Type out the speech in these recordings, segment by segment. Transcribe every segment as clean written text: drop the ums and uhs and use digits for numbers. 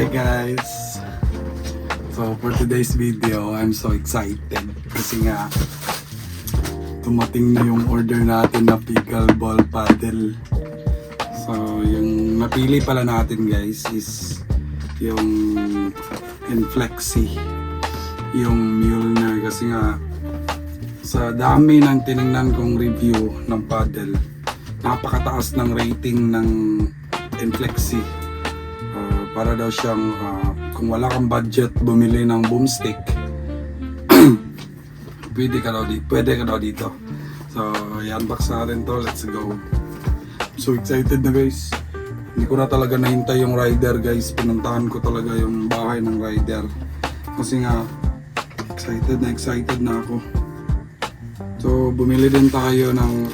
Hi guys! So for today's video, I'm so excited kasi nga dumating na yung order natin na pickleball paddle. So yung napili pala natin guys is yung Inflexi, yung Mjolnir, kasi nga sa dami ng tiningnan kong review ng paddle, napakataas ng rating ng Inflexi. Para daw siyang kung wala kang budget bumili ng boomstick, pwede ka daw dito. So i-unbox natin to, let's go. I'm so excited na guys. Hindi ko na talaga nahintay yung rider guys. Pinuntahan ko talaga yung bahay ng rider kasi nga excited na ako. So bumili din tayo ng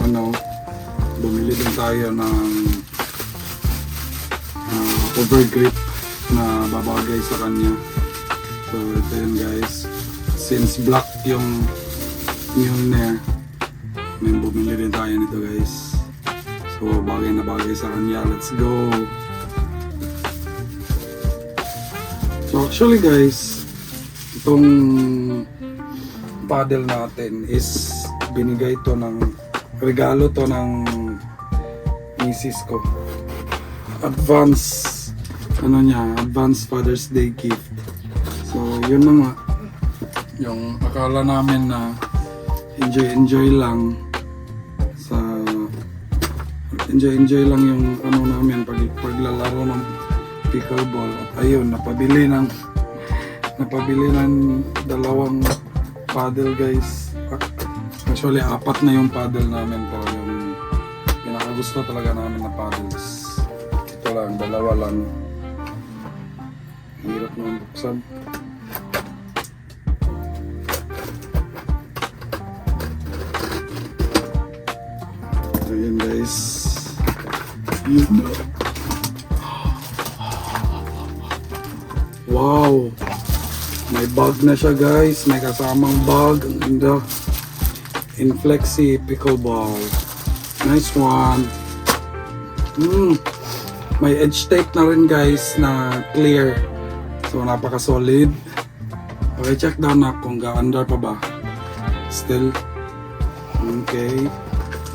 overgrip na babagay sa kanya. So ito yun guys, since black yung Mjolnir, may bumili din tayo nito guys. So bagay na bagay sa kanya, let's go. So actually guys, itong paddle natin is binigay to ng regalo to ng misis ko. Advance Father's Day gift. So yun na nga, yung akala namin na enjoy lang yung namin paglalaro ng pickleball. At ayun, napabili ng dalawang paddle guys. Actually 4 na yung paddle namin, pero yung pinakagusto talaga namin na paddles, ito lang, 2 lang. Hirap naman buksan. Ayan guys, yun na. Wow, may bag na siya guys, may kasamang bag. Ang ganda. Inflexi pickleball, nice one. May edge tape na rin guys na clear. So napaka solid. Okay, check down na kung ga-under pa ba. Still okay.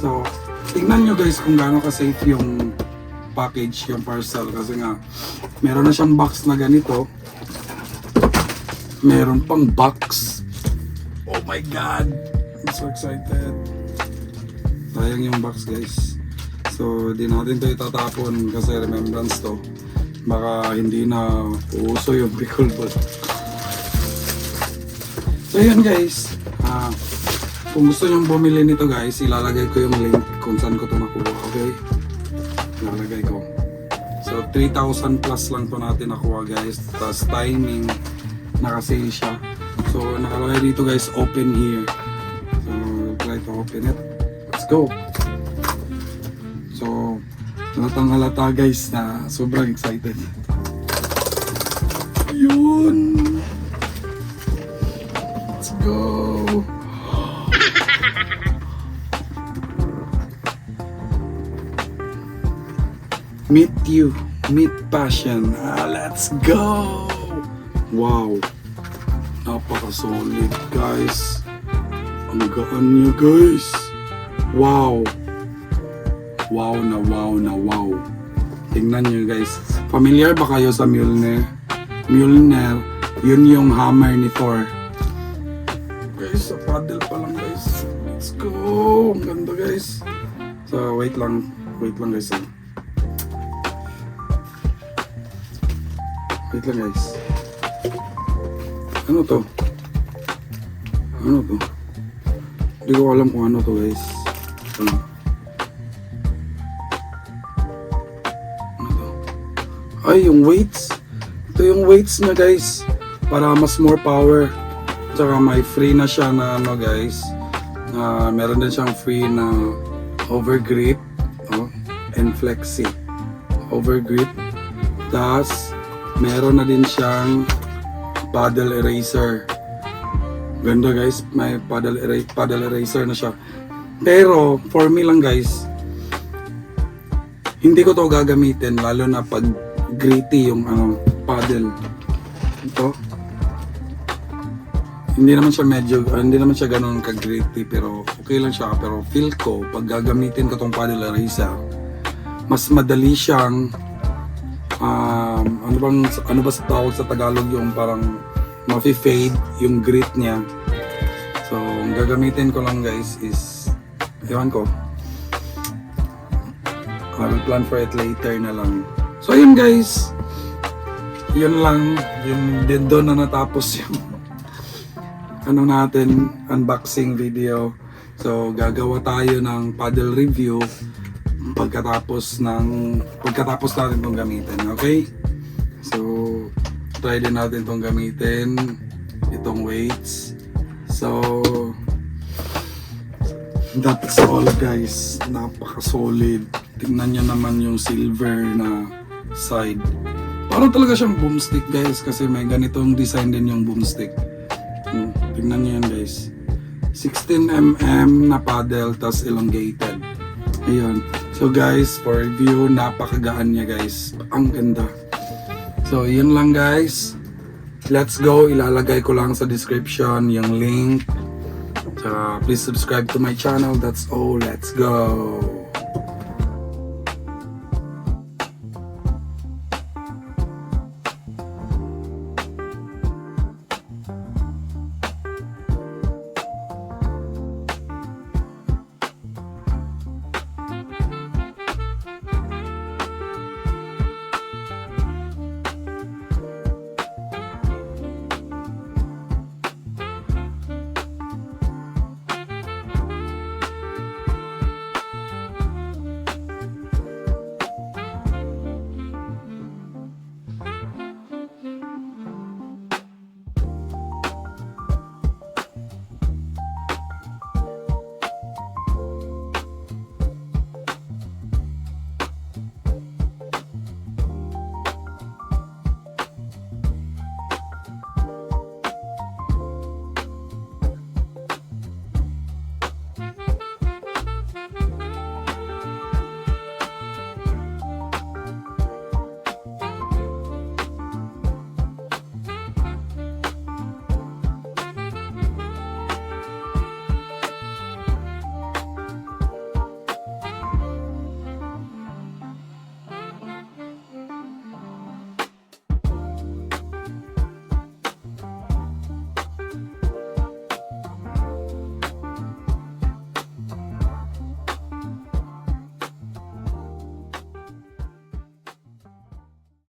So tingnan nyo guys kung gaano ka-safe yung package, yung parcel, kasi nga meron na siyang box na ganito. Meron pang box. Oh my god, I'm so excited. Sayang yung box guys. So di natin to itatapon kasi remembrance to. Baka hindi na uuso yung pickleball. So yun guys, kung gusto nyong bumili nito guys, ilalagay ko yung link kung saan ko to nakuha, okay? Ilalagay ko. So 3,000 plus lang to natin nakuha guys. Tapos timing, naka-sale siya. So nakalagay dito guys, open here. So try to open it. Let's go. So halata guys na sobrang excited. Yun. Let's go. Meet passion. Let's go. Wow. Napaka-solid guys. Ang gaan niya guys. Wow. Wow na wow. Tingnan nyo guys. Familiar ba kayo sa Mjolnir? Mjolnir, yun yung hammer ni Thor. Guys, sa paddle pa lang guys. Let's go. Ang ganda guys. So wait lang guys. Wait lang guys. Ano to? Hindi ko alam kung ano to guys. Ay, yung weights. Ito yung weights niya guys, para mas more power. Tsaka may free na siya na guys. Meron din siyang free na overgrip. Inflexi overgrip. Tapos meron na din siyang paddle eraser. Ganda guys, may paddle eraser na siya. Pero for me lang guys, hindi ko to gagamitin lalo na pag gritty yung paddle. Ito. Hindi naman siya ganun ka-gritty, pero okay lang siya. Pero feel ko, pag gagamitin ko tong paddle eraser, mas madali siyang, ano ba sa tawag sa Tagalog, yung parang mafi-fade yung grit niya. So, ang gagamitin ko lang guys is, ewan ko, I will plan for it later na lang. So, yun guys, yun lang, yun din doon na natapos yung ano natin, unboxing video. So, gagawa tayo ng paddle review pagkatapos natin itong gamitin, okay? So, try din natin itong gamitin, itong weights. So, that's all guys. Napaka-solid. Tingnan nyo naman yung silver na side. Parang talaga siyang boomstick guys, kasi may ganitong design din yung boomstick. Tingnan nyo yan guys. 16mm na paddle, tas elongated. Ayun. So guys, for review, napakagaan niya guys. Ang ganda. So yun lang guys. Let's go. Ilalagay ko lang sa description yung link. So please subscribe to my channel. That's all. Let's go.